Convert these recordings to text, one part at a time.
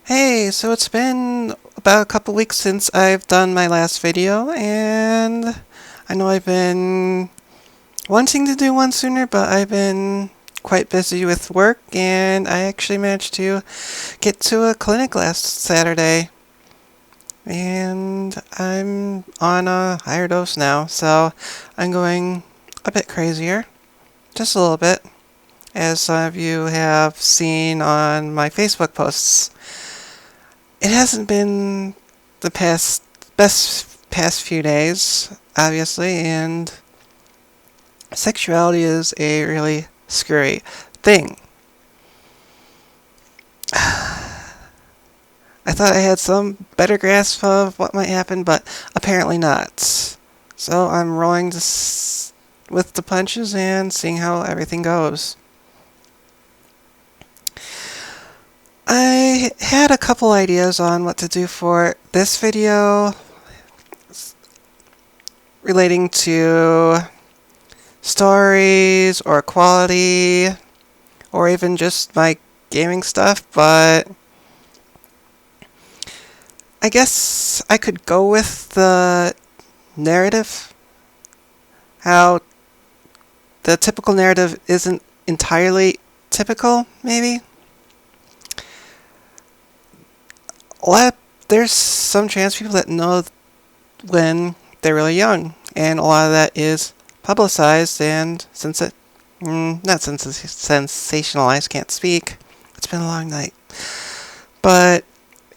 Hey, so it's been about a couple weeks since I've done my last video, and I know I've been wanting to do one sooner, but I've been quite busy with work, and I actually managed to get to a clinic last Saturday, and I'm on a higher dose now, so I'm going a bit crazier, just a little bit, as some of you have seen on my Facebook posts. It hasn't been the past few days, obviously, and sexuality is a really scary thing. I thought I had some better grasp of what might happen, but apparently not. So I'm rolling with the punches and seeing how everything goes. I had a couple ideas on what to do for this video relating to stories or quality or even just my gaming stuff, but I guess I could go with the narrative. How the typical narrative isn't entirely typical, maybe. There's some trans people that know when they're really young, and a lot of that is publicized and not sensationalized, can't speak. It's been a long night. But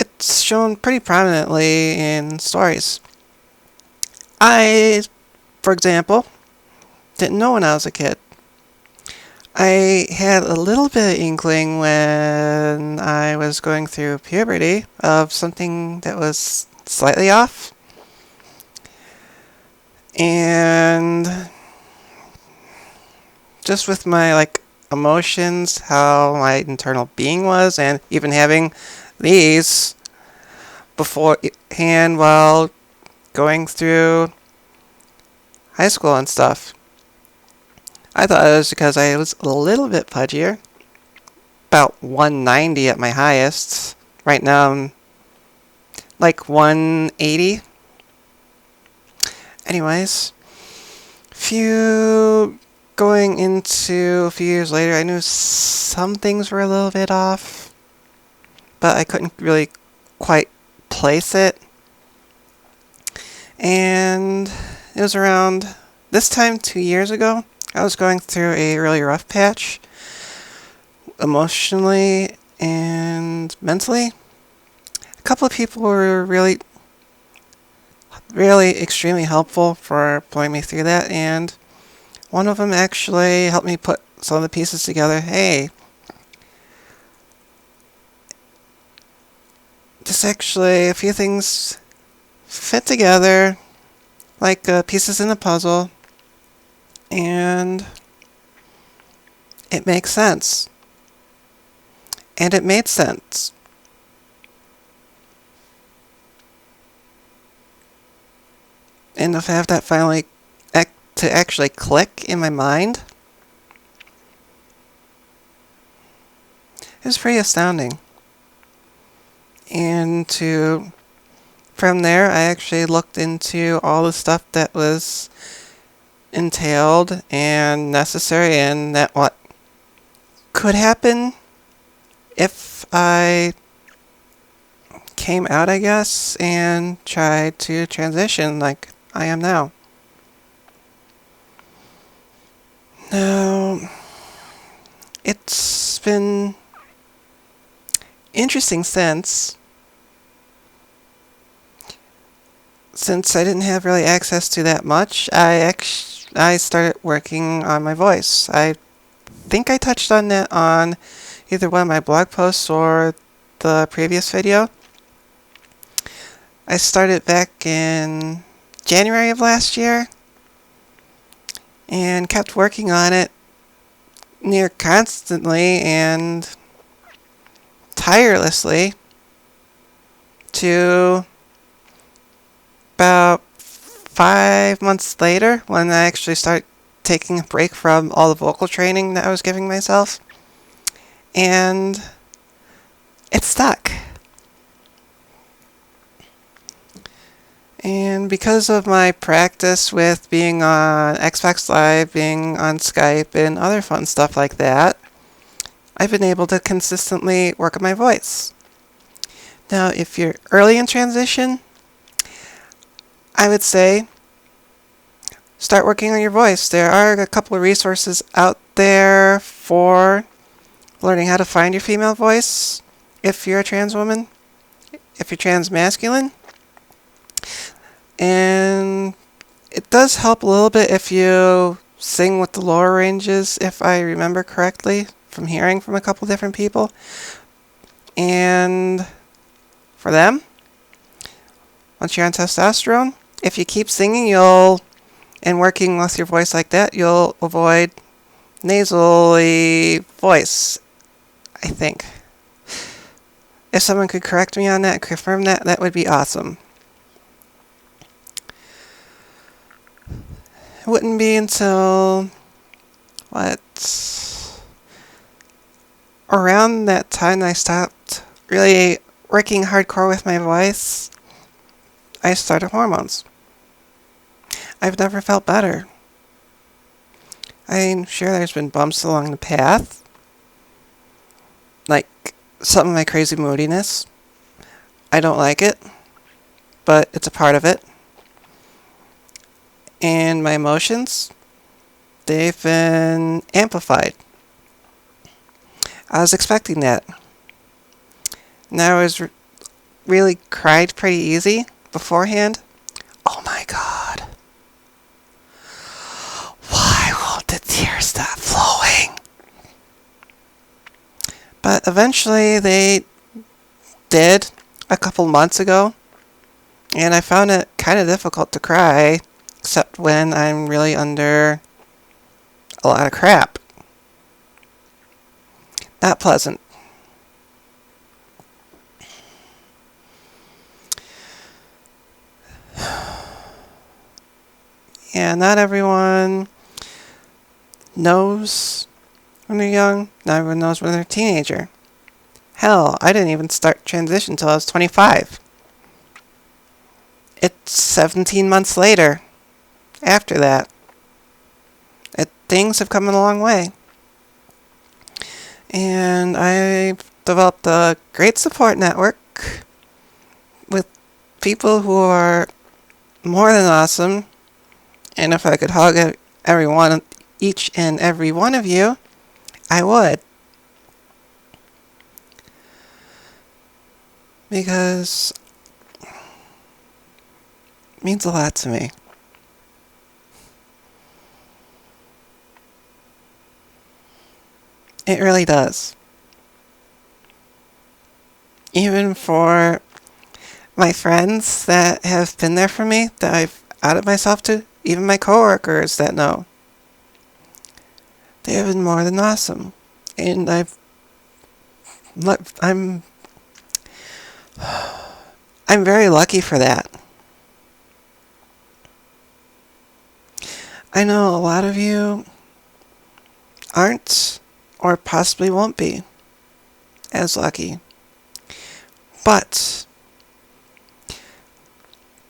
it's shown pretty prominently in stories. I, for example, didn't know when I was a kid. I had a little bit of inkling when I was going through puberty of something that was slightly off. And just with my emotions, how my internal being was, and even having these beforehand while going through high school and stuff. I thought it was because I was a little bit pudgier, about 190 at my highest. Right now I'm like 180. Anyways, going into a few years later, I knew some things were a little bit off, but I couldn't really quite place it. And it was around this time 2 years ago. I was going through a really rough patch, emotionally and mentally. A couple of people were really extremely helpful for pulling me through that, and one of them actually helped me put some of the pieces together. Hey, just actually a few things fit together like pieces in a puzzle, and it makes sense. And it made sense. And to have that finally to actually click in my mind, it was pretty astounding. And from there, I actually looked into all the stuff that was entailed and necessary, and that what could happen if I came out, I guess, and tried to transition like I am now. Now, it's been interesting since I didn't have really access to that much. I started working on my voice. I think I touched on that on either one of my blog posts or the previous video. I started back in January of last year and kept working on it near constantly and tirelessly to about 5 months later when I actually started taking a break from all the vocal training that I was giving myself. And it stuck. And because of my practice with being on Xbox Live, being on Skype, and other fun stuff like that, I've been able to consistently work on my voice. Now, if you're early in transition, I would say start working on your voice. There are a couple of resources out there for learning how to find your female voice if you're a trans woman, if you're trans masculine. And it does help a little bit if you sing with the lower ranges, if I remember correctly, from hearing from a couple different people. And for them, once you're on testosterone, if you keep singing, and working with your voice like that, you'll avoid nasally voice, I think. If someone could correct me on that, confirm that, that would be awesome. It wouldn't be until, around that time I stopped really working hardcore with my voice, I started hormones. I've never felt better. I'm sure there's been bumps along the path, like some of my crazy moodiness. I don't like it, but it's a part of it. And my emotions, they've been amplified. I was expecting that. And I was really cried pretty easy beforehand. Oh my God. Why won't the tears stop flowing? But eventually they did a couple months ago. And I found it kind of difficult to cry, except when I'm really under a lot of crap. Not pleasant. Yeah, not everyone knows when they're young. Not everyone knows when they're a teenager. Hell, I didn't even start transition until I was 25. It's 17 months later. After that, things have come a long way. And I've developed a great support network with people who are more than awesome. And if I could hug each and every one of you, I would. Because it means a lot to me. It really does. Even for my friends that have been there for me, that I've outed myself to, even my coworkers that know. They have been more than awesome. And I'm very lucky for that. I know a lot of you aren't, or possibly won't be, as lucky. But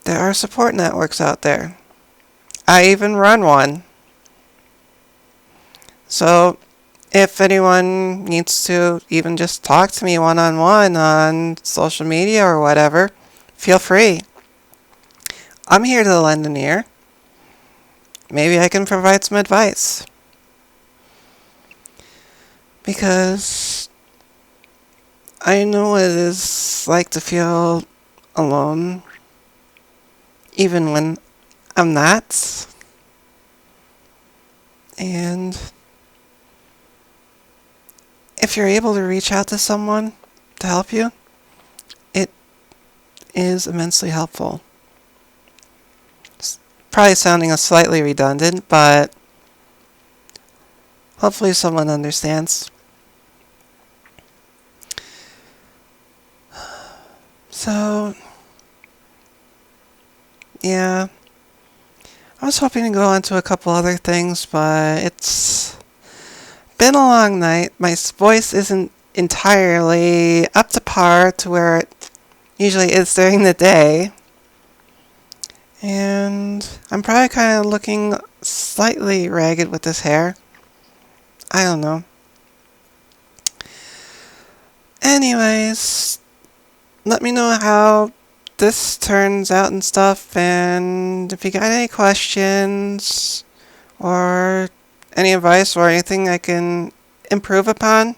there are support networks out there. I even run one. So if anyone needs to even just talk to me one-on-one on social media or whatever, feel free. I'm here to lend an ear. Maybe I can provide some advice. Because I know what it is like to feel alone, even when I'm not. And if you're able to reach out to someone to help you, it is immensely helpful. It's probably sounding slightly redundant, but hopefully someone understands. So, yeah, I was hoping to go on to a couple other things, but it's been a long night. My voice isn't entirely up to par to where it usually is during the day. And I'm probably kind of looking slightly ragged with this hair. I don't know. Anyways, let me know how this turns out and stuff, and if you got any questions or any advice or anything I can improve upon,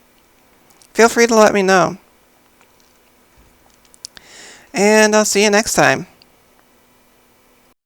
feel free to let me know. And I'll see you next time.